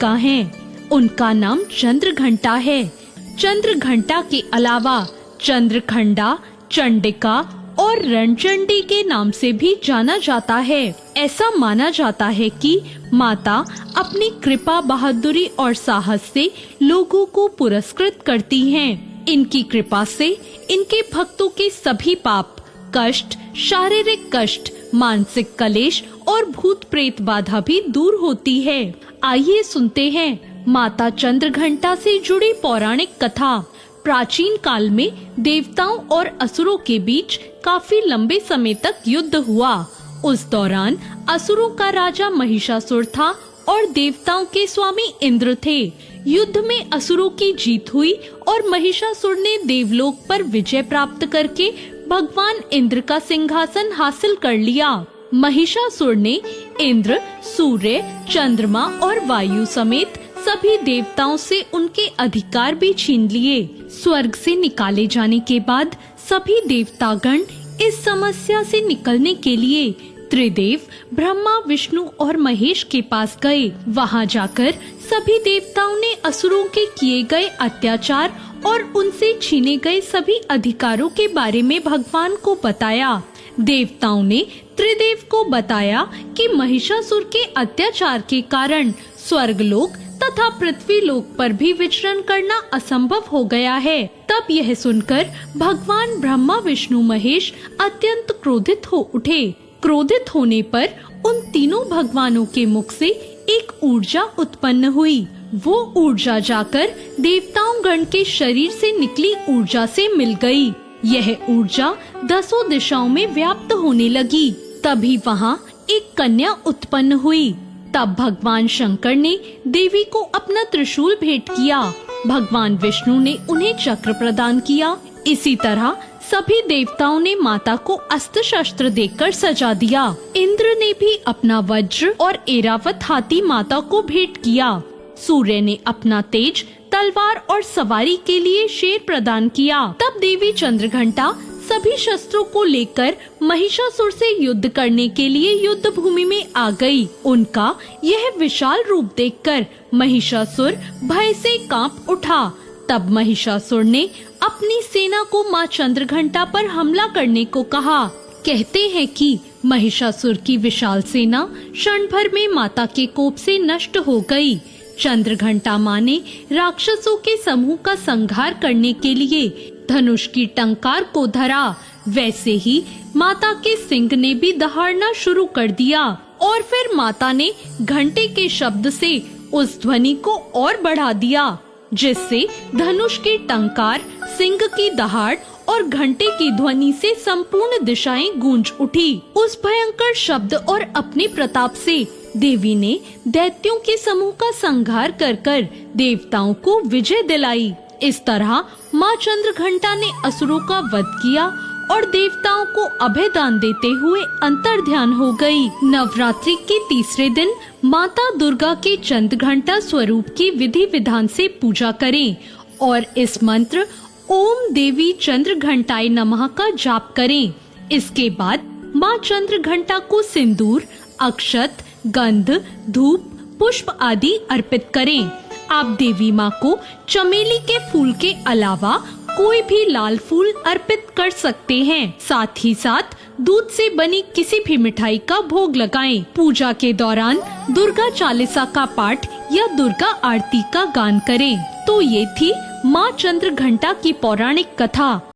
देविका हैं। उनका नाम चंद्रघंटा है। चंद्रघंटा के अलावा चंद्रखंडा, चंडिका और रणचंडी के नाम से भी जाना जाता है। ऐसा माना जाता है कि माता अपनी कृपा, बहादुरी और साहस से लोगों को पुरस्कृत करती हैं। इनकी कृपा से इनके भक्तों के सभी पाप, कष्ट, शारीरिक कष्ट, मानसिक कलेश और भूत प्रेत बाधा भी दूर होती है। आइए सुनते हैं माता चंद्रघंटा से जुड़ी पौराणिक कथा। प्राचीन काल में देवताओं और असुरों के बीच काफी लंबे समय तक युद्ध हुआ। उस दौरान असुरों का राजा महिषासुर था और देवताओं के स्वामी इंद्र थे। युद्ध में असुरों की जीत हुई और महिषासुर ने देवलोक पर विजय प्राप्त करके भगवान इंद्र का सिंहासन हासिल कर लिया। महिषासुर ने इंद्र, सूर्य, चंद्रमा और वायु समेत सभी देवताओं से उनके अधिकार भी छीन लिए। स्वर्ग से निकाले जाने के बाद सभी देवतागण इस समस्या से निकलने के लिए त्रिदेव ब्रह्मा, विष्णु और महेश के पास गए। वहां जाकर सभी देवताओं ने असुरों के किए गए अत्याचार और उनसे छीने गए सभी अधिकारों के बारे में भगवान को बताया। देवताओं ने त्रिदेव को बताया कि महिषासुर के अत्याचार के कारण स्वर्गलोक तथा पृथ्वी लोक पर भी विचरण करना असंभव हो गया है। तब यह सुनकर भगवान ब्रह्मा, विष्णु, महेश अत्यंत क्रोधित हो उठे। क्रोधित होने पर उन तीनों भगवानों के मुख से एक ऊर्जा उत्पन्न हुई। वो ऊर्जा जाकर देवताओं गण के शरीर से निकली ऊर्जा से मिल गई। यह ऊर्जा 10 दिशाओं में व्याप्त होने लगी। तभी वहाँ एक कन्या उत्पन्न हुई। तब भगवान शंकर ने देवी को अपना त्रिशूल भेंट किया। भगवान विष्णु ने उन्हें चक्र प्रदान किया। इसी तरह सभी देवताओं ने माता को अस्त्र शस्त्र देकर सजा दिया। इंद्र ने भी अपना वज्र और ऐरावत हाथी माता को भेंट किया। सूर्य ने अपना तेज, तलवार और सवारी के लिए शेर प्रदान किया। तब देवी चंद्रघंटा सभी शस्त्रों को लेकर महिषासुर से युद्ध करने के लिए युद्ध भूमि में आ गई। उनका यह विशाल रूप देखकर महिषासुर भय से कांप उठा। तब महिषासुर ने अपनी सेना को मां चंद्रघंटा पर हमला करने को कहा। कहते हैं कि महिषासुर की विशाल सेना क्षण भर में माता के कोप से नष्ट हो गई। चंद्रघंटा मां ने राक्षसों के समूह का संहार करने के लिए धनुष की टंकार को धरा। वैसे ही माता के सिंह ने भी दहाड़ना शुरू कर दिया और फिर माता ने घंटे के शब्द से उस ध्वनि को और बढ़ा दिया, जिससे धनुष की टंकार, सिंह की दहाड़ और घंटे की ध्वनि से संपूर्ण दिशाएं गूंज उठी। उस भयंकर शब्द और अपने प्रताप से देवी ने दैत्यों के समूह का संहार कर देवताओं को विजय दिलाई। इस तरह माँ चंद्रघंटा ने असुरों का वध किया और देवताओं को अभय दान देते हुए अंतर्ध्यान हो गई। नवरात्रि के तीसरे दिन माता दुर्गा के चंद्रघंटा स्वरूप की विधि विधान से पूजा करें और इस मंत्र ओम देवी चंद्रघंटाय नमः का जाप करें। इसके बाद माँ चंद्रघंटा को सिंदूर, अक्षत, गंध, धूप, पुष्प आदि अर्पित करें। आप देवी माँ को चमेली के फूल के अलावा कोई भी लाल फूल अर्पित कर सकते हैं। साथ ही साथ दूध से बनी किसी भी मिठाई का भोग लगाएं। पूजा के दौरान दुर्गा चालीसा का पाठ या दुर्गा आरती का गान करें। तो ये थी माँ चंद्रघंटा की पौराणिक कथा।